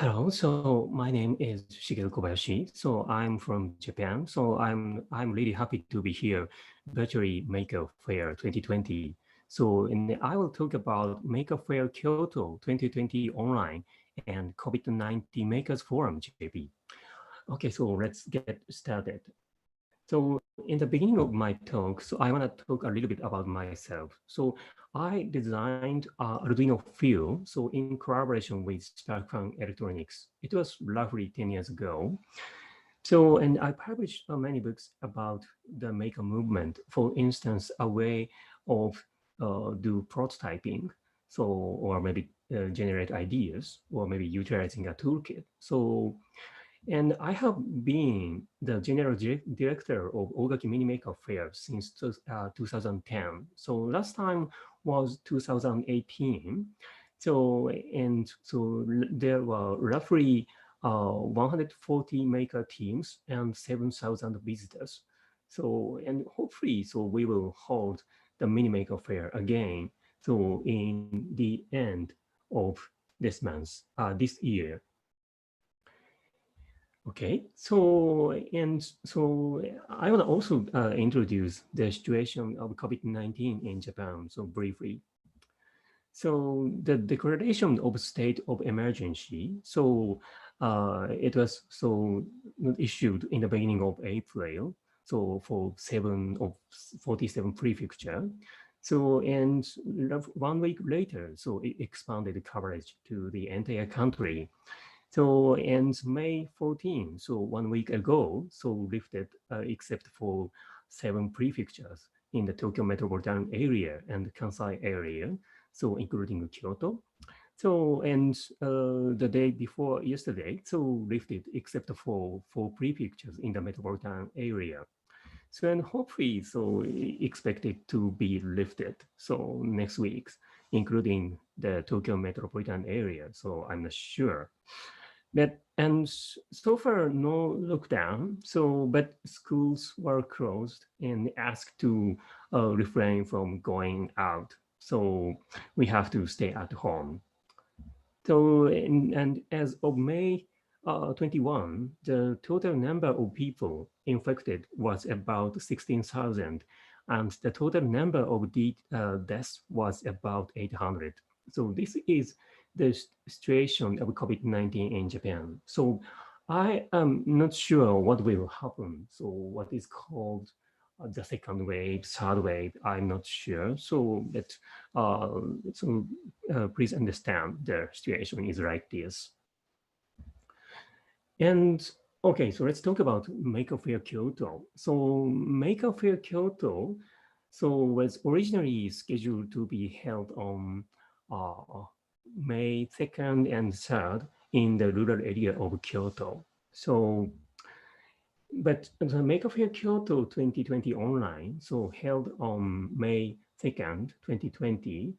Hello, so my name is Shigeru Kobayashi. So I'm from Japan. So I'm really happy to be here, Virtually Maker Fair 2020. So and I will talk about Maker Fair Kyoto 2020 online and COVID-19 Makers Forum JP. Okay, so let's get started. So in the beginning of my talk, so I want to talk a little bit about myself. So I designed Arduino Feel, so in collaboration with Starkfan Electronics. It was roughly 10 years ago. So, and I published many books about the maker movement. For instance, a way of do prototyping, so or maybe generate ideas, or maybe utilizing a toolkit. So and I have been the general director of Ogaki Minimaker Fair since 2010. So last time was 2018. So there were roughly 140 maker teams and 7,000 visitors. So and hopefully, so we will hold the Minimaker Fair again. So in the end of this year. Okay, so I want to also introduce the situation of COVID-19 in Japan, so briefly. So the declaration of state of emergency, so it was so issued in the beginning of April, so for 47 prefecture. So and 1 week later, so it expanded coverage to the entire country. So and May 14, so 1 week ago, so lifted except for 7 prefectures in the Tokyo metropolitan area and Kansai area, so including Kyoto. So and the day before yesterday, so lifted except for 4 prefectures in the metropolitan area. So and hopefully, so expected to be lifted. So next week, including the Tokyo metropolitan area. So I'm not sure. But and so far no lockdown. So but schools were closed and asked to refrain from going out. So we have to stay at home. So and as of May 21, the total number of people infected was about 16,000, and the total number of deaths was about 800. So this is the situation of COVID-19 in Japan. So I am not sure what will happen. So what is called the second wave, third wave, I'm not sure. So that uh, so please understand the situation is like this. And okay, so let's talk about Maker Faire Kyoto. So Maker Faire Kyoto, so was originally scheduled to be held on uh, May 2nd and 3rd in the rural area of Kyoto. So, but the Maker Faire Kyoto 2020 online, so held on May 2nd, 2020.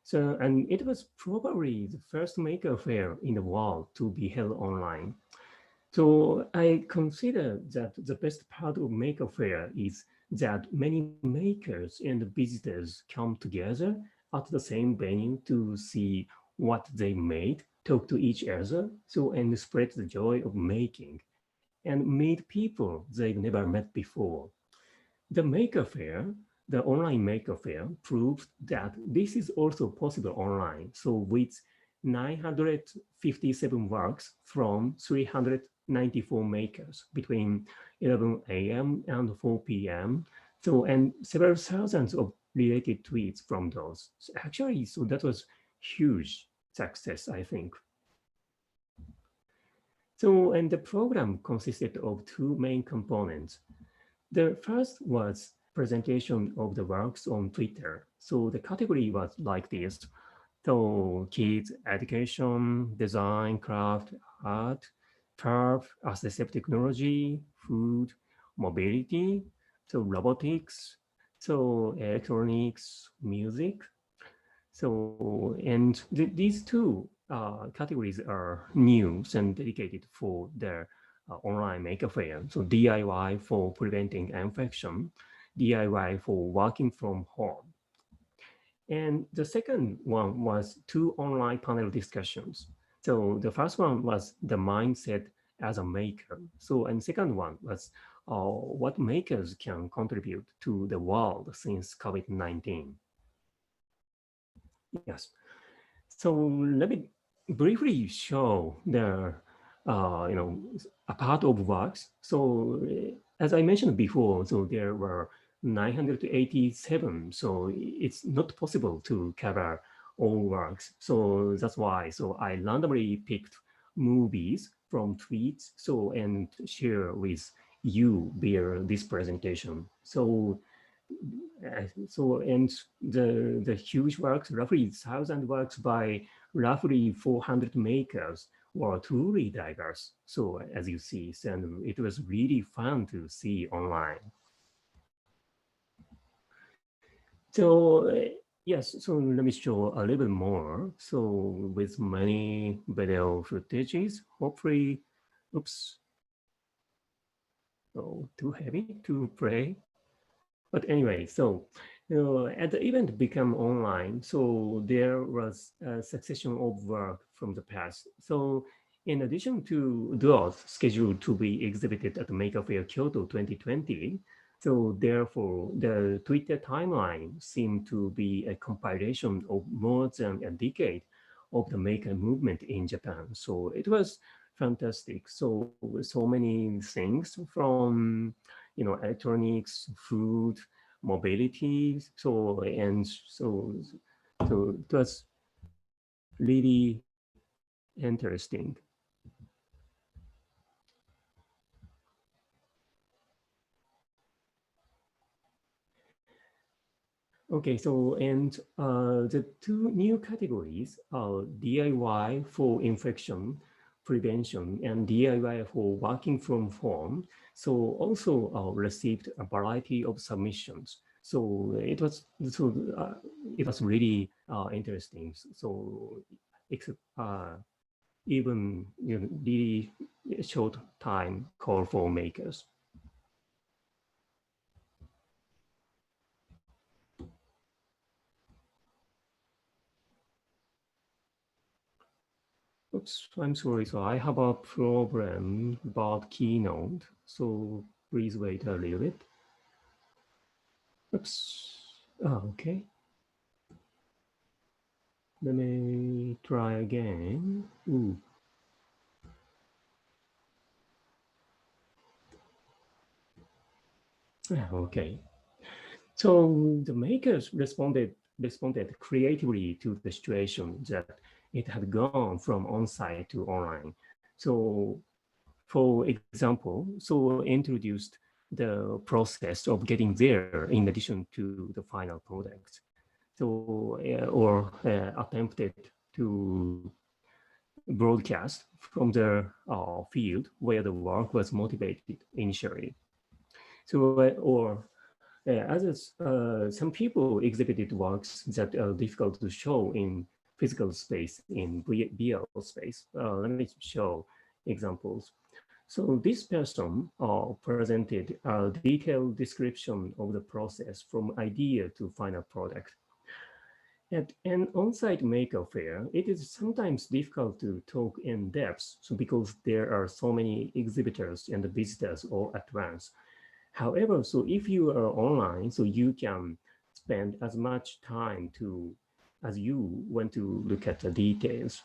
So, and it was probably the first Maker Faire in the world to be held online. So I consider that the best part of Maker Faire is that many makers and visitors come together at the same venue to see what they made, talk to each other, so and spread the joy of making and meet people they've never met before. The Maker Faire, the online Maker Faire, proves that this is also possible online. So with 957 works from 394 makers between 11 a.m. and 4 p.m. So and several thousands of related tweets from those. So actually, so that was huge success, I think. So and the program consisted of two main components. The first was presentation of the works on Twitter. So the category was like this. So kids, education, design, craft, art, turf, assistive technology, food, mobility, so robotics, so electronics, music. So, and these two categories are new and dedicated for their online maker fair. So DIY for preventing infection, DIY for working from home. And the second one was two online panel discussions. So the first one was the mindset as a maker. So, and second one was what makers can contribute to the world since COVID-19. Yes. So let me briefly show the, a part of works. So as I mentioned before, so there were 987. So it's not possible to cover all works. So that's why. So I randomly picked movies from tweets. So and share with you via this presentation. So and the huge works, roughly 1,000 works by roughly 400 makers, were truly diverse. So as you see, and it was really fun to see online. So yes, so let me show a little more. So with many video footages, hopefully, oops, oh, too heavy to play. But anyway, so as the event became online, so there was a succession of work from the past. So in addition to those scheduled to be exhibited at the Maker Faire Kyoto 2020, so therefore the Twitter timeline seemed to be a compilation of more than a decade of the maker movement in Japan. So it was fantastic. So many things from electronics, food, mobility. So it was really interesting. Okay, so and the two new categories are DIY for infection prevention and DIY for working from home. So also received a variety of submissions. So it was really interesting. So except even really short time call for makers. Oops, I'm sorry. So I have a problem about Keynote. So please wait a little bit. Oops. Oh, okay. Let me try again. Ooh. Okay. So the makers responded creatively to the situation that it had gone from on-site to online. So for example, so introduced the process of getting there in addition to the final product. So, or attempted to broadcast from the field where the work was motivated initially. So, others, some people exhibited works that are difficult to show in physical space, in BL space. Let me show examples. So this person presented a detailed description of the process from idea to final product. At an on-site maker fair, it is sometimes difficult to talk in depth because there are so many exhibitors and visitors all at once. However, so if you are online, so you can spend as much time as you want to look at the details.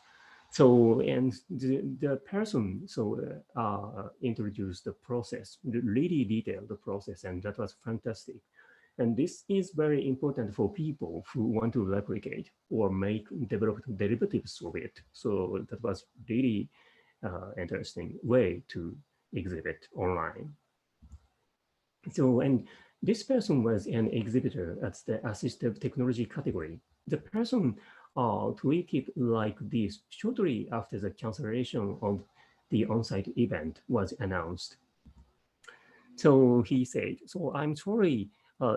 So, and the person introduced the process, really detailed the process, and that was fantastic. And this is very important for people who want to replicate or develop derivatives of it. So that was really interesting way to exhibit online. So, and this person was an exhibitor at the assistive technology category. The person tweeted like this shortly after the cancellation of the on-site event was announced. So he said, so I'm sorry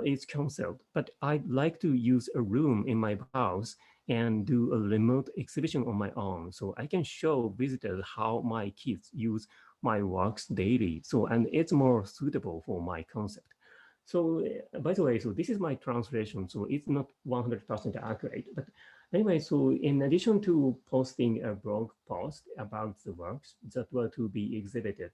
it's canceled, but I'd like to use a room in my house and do a remote exhibition on my own. So I can show visitors how my kids use my works daily. So, and it's more suitable for my concept. So by the way, so this is my translation. So it's not 100% accurate, but Anyway, so in addition to posting a blog post about the works that were to be exhibited,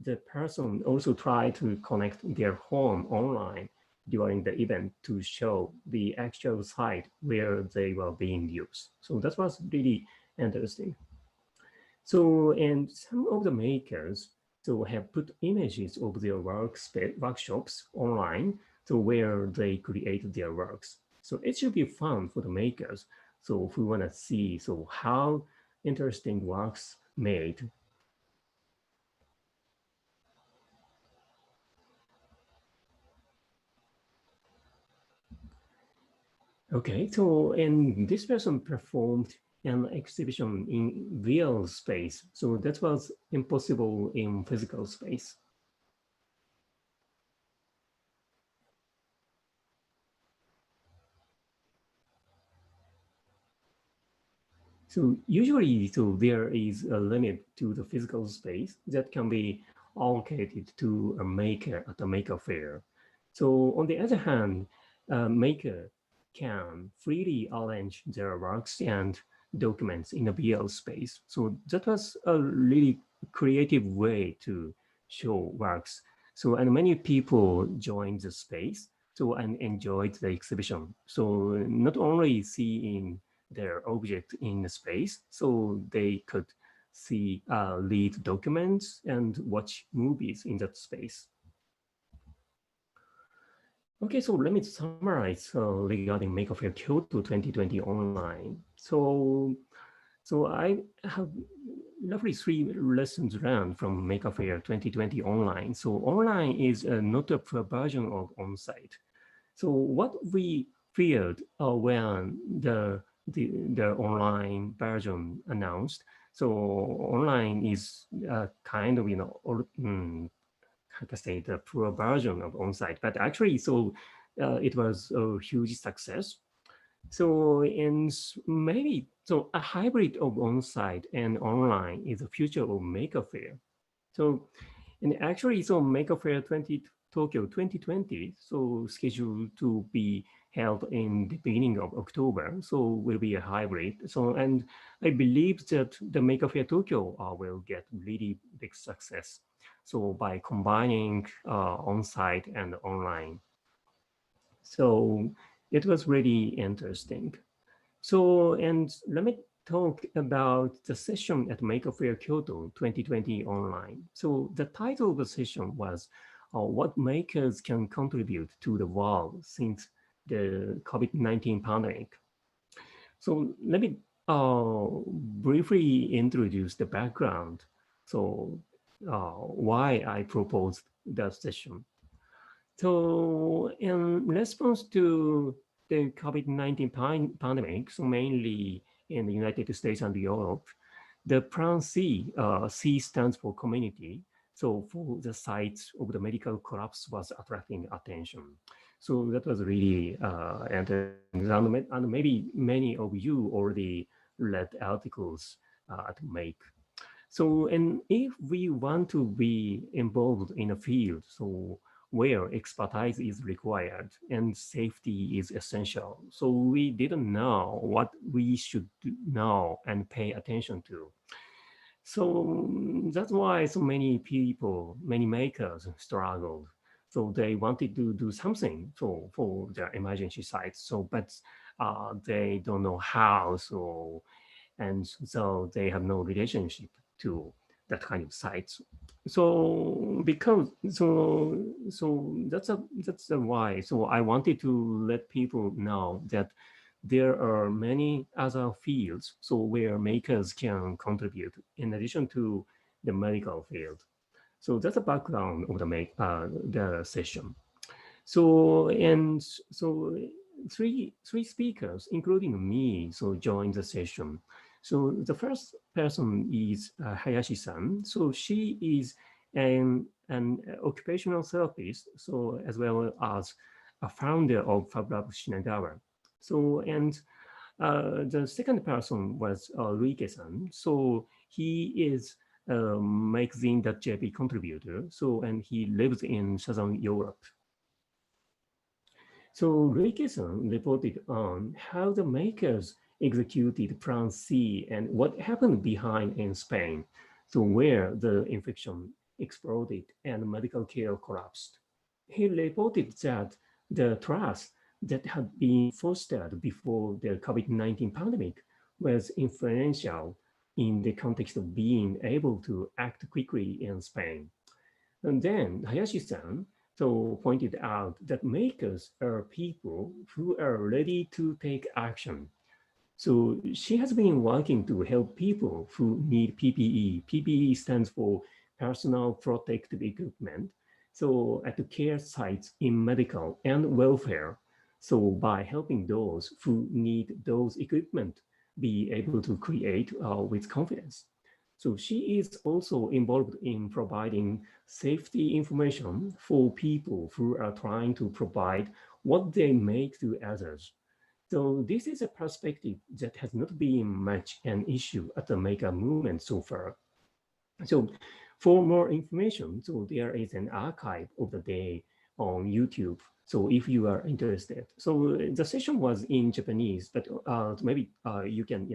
the person also tried to connect their home online during the event to show the actual site where they were being used. So that was really interesting. So, and some of the makers so have put images of their workshops online, so where they create their works. So it should be fun for the makers. So if we want to see so how interesting works made. Okay, so and this person performed an exhibition in real space. So that was impossible in physical space. So usually, so there is a limit to the physical space that can be allocated to a maker at a maker fair. So on the other hand, a maker can freely arrange their works and documents in a BL space. So that was a really creative way to show works. So and many people joined the space so and enjoyed the exhibition. So not only seeing their object in space so they could see read documents and watch movies in that space. Okay, so let me summarize regarding Maker Faire Kyoto 2020 online. So I have roughly three lessons learned from Maker Faire 2020 online. So online is not a version of on-site. So what we feared when the online version announced, so online is kind of how to say the poor version of on-site, but actually so it was a huge success. So and maybe so a hybrid of on-site and online is the future of Maker Faire. So and actually, so Maker Faire 20 Tokyo 2020, so scheduled to be held in the beginning of October, so will be a hybrid. So and I believe that the Maker Faire Tokyo will get really big success. So by combining on-site and online, so it was really interesting. So, and let me talk about the session at Maker Faire Kyoto 2020 online. So the title of the session was What Makers Can Contribute to the World Since the COVID-19 Pandemic. So let me briefly introduce the background. So why I proposed that session. So in response to the COVID-19 pandemic, so mainly in the United States and Europe, the Plan C, C stands for community. So for the sites of the medical collapse was attracting attention. So that was really interesting. And maybe many of you already read articles to make. So, and if we want to be involved in a field, so where expertise is required and safety is essential, so we didn't know what we should know and pay attention to. So that's why so many people, many makers struggled. So they wanted to do something for their emergency sites. So, but they don't know how. So and so they have no relationship to that kind of sites. So because that's a why. So I wanted to let people know that there are many other fields so where makers can contribute in addition to the medical field. So that's the background of the session. So and so three speakers, including me, so joined the session. So the first person is Hayashi-san. So she is an occupational therapist, so as well as a founder of FabLab Shinagawa. So and the second person was Luike-san. So he is a magazine.jp contributor. So and he lives in Southern Europe. So Reikeson reported on how the makers executed Plan C and what happened behind in Spain, so where the infection exploded and medical care collapsed. He reported that the trust that had been fostered before the COVID-19 pandemic was influential in the context of being able to act quickly in Spain. And then Hayashi-san so pointed out that makers are people who are ready to take action. So she has been working to help people who need PPE. PPE stands for personal protective equipment. So at the care sites in medical and welfare. So by helping those who need those equipment be able to create with confidence. So she is also involved in providing safety information for people who are trying to provide what they make to others. So this is a perspective that has not been much an issue at the maker movement so far. So for more information, so there is an archive of the day on YouTube. So if you are interested, so the session was in Japanese, but maybe you can,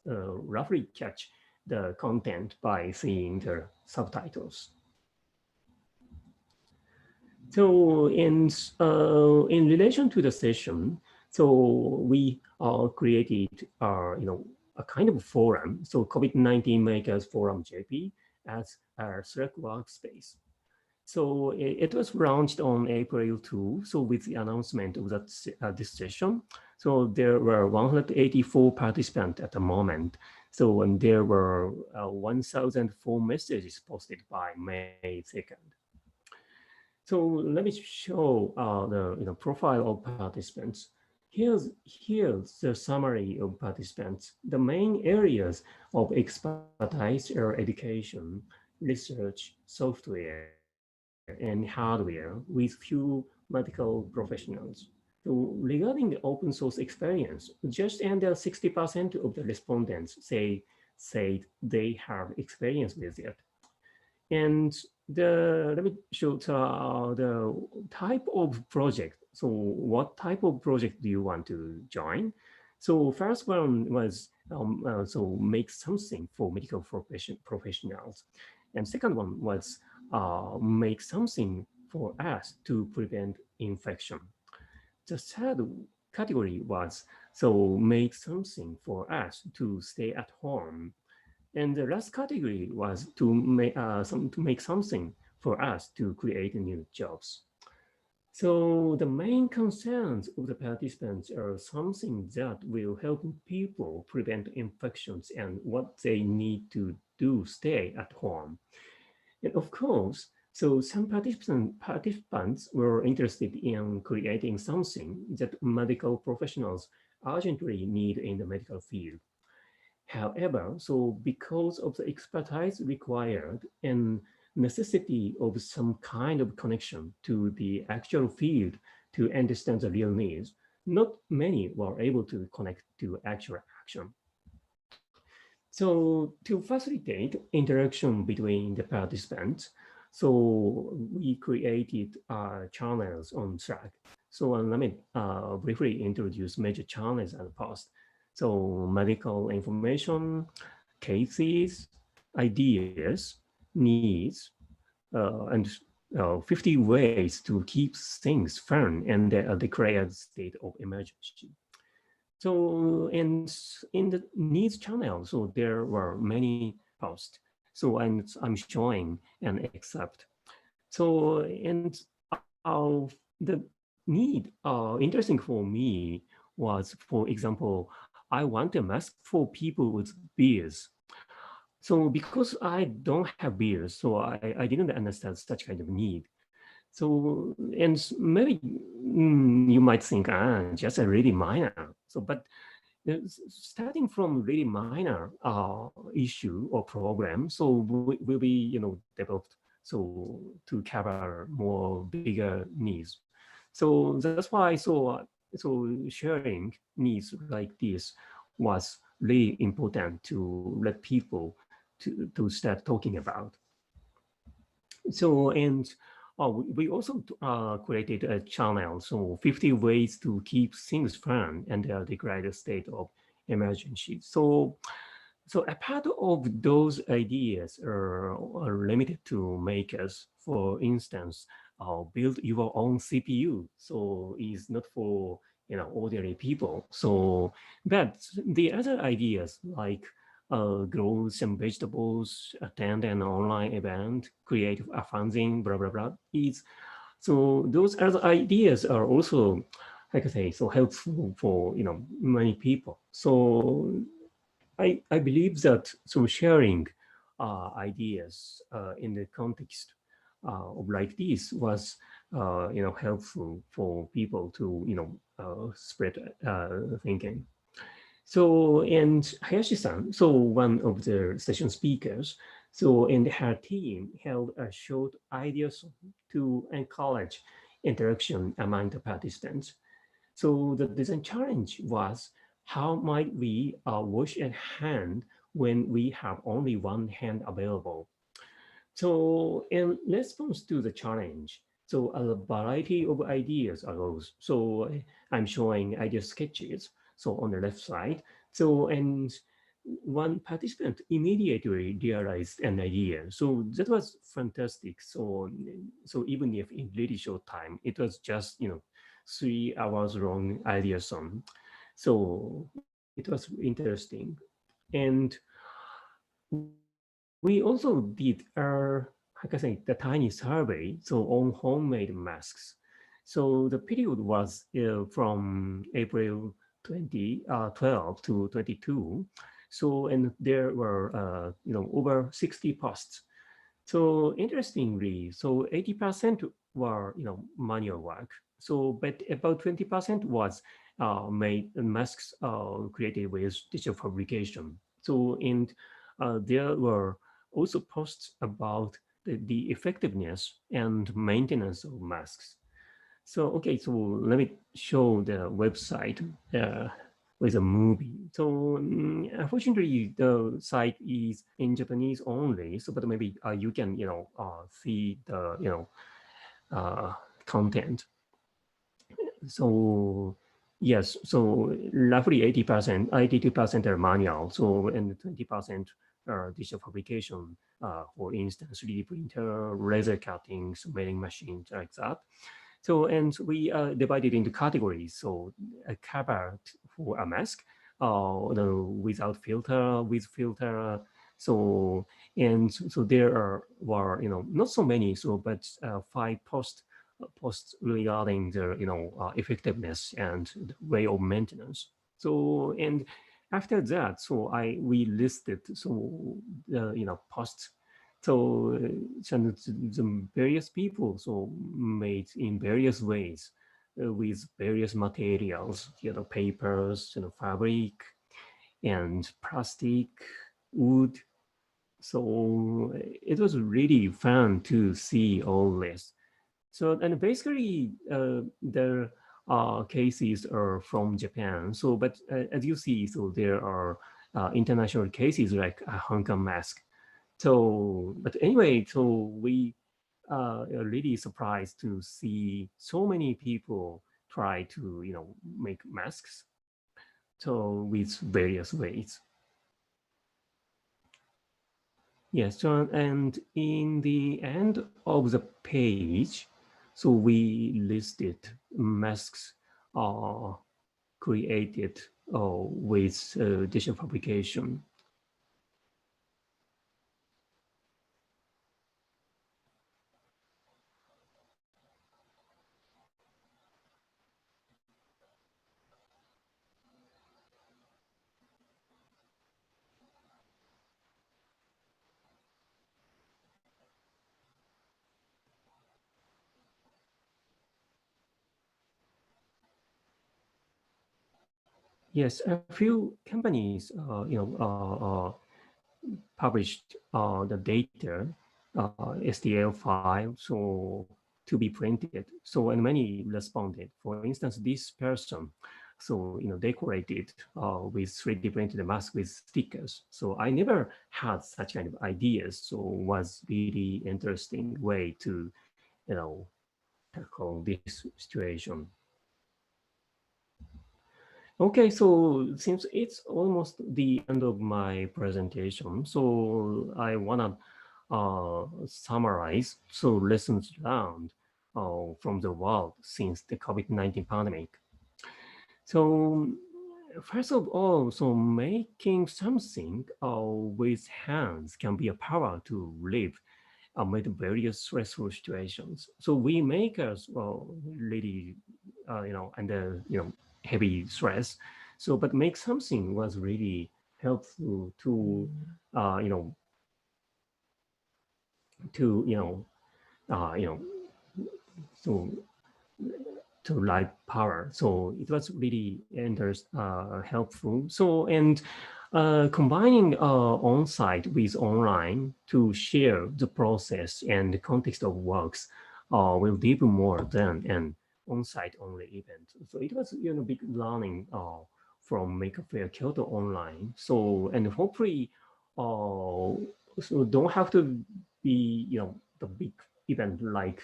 roughly catch the content by seeing the subtitles. So in relation to the session, so we created a kind of forum, so COVID-19 Makers Forum JP as our Slack workspace. So it was launched on April 2. So with the announcement of that this session, so there were 184 participants at the moment. So and there were 1,004 messages posted by May 2nd. So let me show the profile of participants. Here's the summary of participants. The main areas of expertise are education, research, software, and hardware with few medical professionals. So regarding the open source experience, just under 60% of the respondents said they have experience with it. And let me show the type of project. So what type of project do you want to join? So first one was so make something for medical professionals. And second one was make something for us to prevent infection. The third category was so make something for us to stay at home. And the last category was to make something for us to create new jobs. So the main concerns of the participants are something that will help people prevent infections and what they need to do stay at home. And of course, so some participants were interested in creating something that medical professionals urgently need in the medical field. However, so because of the expertise required and necessity of some kind of connection to the actual field to understand the real needs, not many were able to connect to actual action. So to facilitate interaction between the participants, so we created channels on Slack. So let me briefly introduce major channels at first. So medical information, cases, ideas, needs, and 50 ways to keep things fun and the declared state of emergency. So in the needs channel, so there were many posts. So I'm showing an excerpt. So and the need interesting for me was, for example, I want a mask for people with beards. So because I don't have beards, so I didn't understand such kind of need. So, and maybe you might think, just a really minor. So, but starting from really minor issue or problem, so will be, developed so to cover more bigger needs. So that's why, so sharing needs like this was really important to let people to start talking about. So, and we also created a channel, so 50 ways to keep things fun and the greater state of emergency. So a part of those ideas are limited to makers. For instance, build your own CPU. So it's not for ordinary people. So, but the other ideas like grow some vegetables, attend an online event, create a fanzine, blah blah blah. Is so those other ideas are also, like I say, so helpful for many people. So I believe that so sharing ideas in the context of like this was helpful for people to spread thinking. So and Hayashi-san, so one of the session speakers, so and her team held a short ideas to encourage interaction among the participants. So the design challenge was how might we wash a hand when we have only one hand available? So in response to the challenge, so a variety of ideas arose. So I'm showing idea sketches. So on the left side, so and one participant immediately realized an idea. So that was fantastic. So even if in really short time, it was just 3 hours long idea song. So it was interesting, and we also did like I say, the tiny survey, so on homemade masks. So the period was from April 2012 to 22. So, and there were, over 60 posts. So interestingly, so 80% were, manual work. So, but about 20% was made masks created with digital fabrication. So, and there were also posts about the effectiveness and maintenance of masks. So, okay, so let me show the website with a movie. So, unfortunately, the site is in Japanese only. So, but maybe you can, see the, uh, content. So, yes, so roughly 80%, 82% are manual. So, and 20% are digital fabrication. For instance, 3D printer, laser cuttings, milling machines, like that. So, and we divided into categories. So a cover for a mask, without filter, with filter. So, and so there were, not so many, so, but 5 posts regarding the, effectiveness and the way of maintenance. So, and after that, so we listed, so, posts so, the various people so made in various ways with various materials, papers, fabric and plastic, wood. So it was really fun to see all this. So and basically the cases are from Japan. So but as you see, so there are international cases like a Hong Kong mask. So, but anyway, so we are really surprised to see so many people try to, make masks. So with various ways. Yes, so, and in the end of the page, so we listed masks created with digital fabrication. Yes, a few companies, published the data, STL file, so to be printed. So and many responded. For instance, this person, so decorated with 3D printed mask with stickers. So I never had such kind of ideas. So was really interesting way to tackle this situation. Okay, so since it's almost the end of my presentation, so I wanna summarize lessons learned from the world since the COVID-19 pandemic. So first of all, so making something with hands can be a power to live amid various stressful situations. So we makers really, under heavy stress. So, but make something was really helpful to, uh, you know, to you know, so to live power. So it was really helpful. So and combining on-site with online to share the process and the context of works will deepen more than an on-site only event. So it was big learning from Maker Faire Kyoto online. So and hopefully so don't have to be the big event like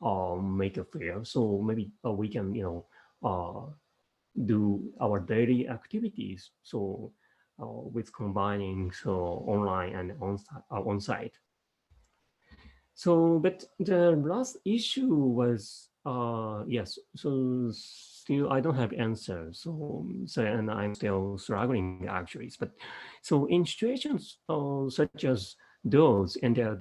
Maker Faire. So maybe we can do our daily activities. So with combining online and on site. So, but the last issue was yes. So still I don't have answer. So and I'm still struggling actually. But so in situations such as those in the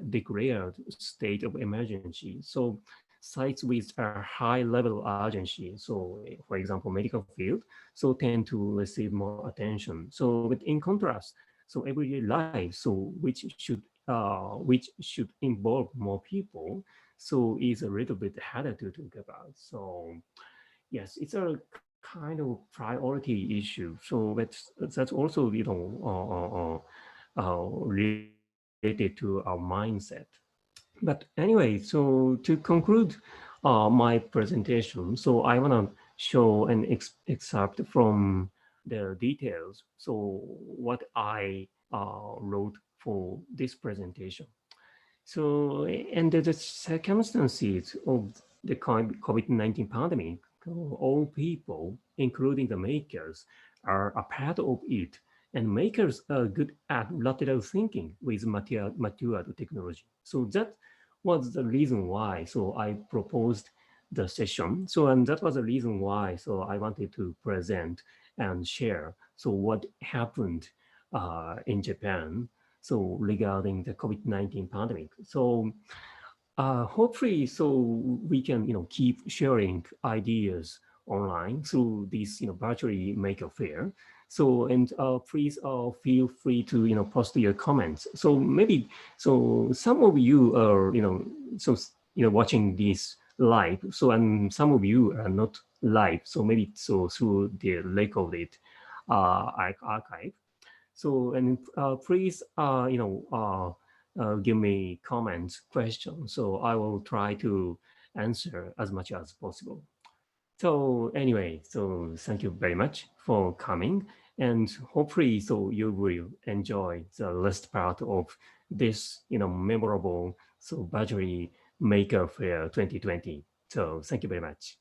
declared state of emergency, so sites with a high level urgency, so for example medical field, so tend to receive more attention. So but in contrast, so everyday life, so which should involve more people, so is a little bit harder to talk about. So yes, it's a kind of priority issue. So that's also related to our mindset. But anyway, so to conclude my presentation, so I want to show an excerpt from the details. So what I wrote for this presentation. So, and the circumstances of the COVID-19 pandemic, all people, including the makers, are a part of it. And makers are good at lateral thinking with matured technology. So that was the reason why. So I proposed the session. So and that was the reason why. So I wanted to present and share. So what happened in Japan so regarding the COVID-19 pandemic. So hopefully, so we can keep sharing ideas online through this virtually Maker Faire. So and please feel free to post your comments. So maybe so some of you are so watching this live. So and some of you are not live. So maybe so through the recorded archive. So and please give me comments, questions. So I will try to answer as much as possible. So anyway, so thank you very much for coming, and hopefully so you will enjoy the last part of this memorable so Badgery Maker Faire 2020. So thank you very much.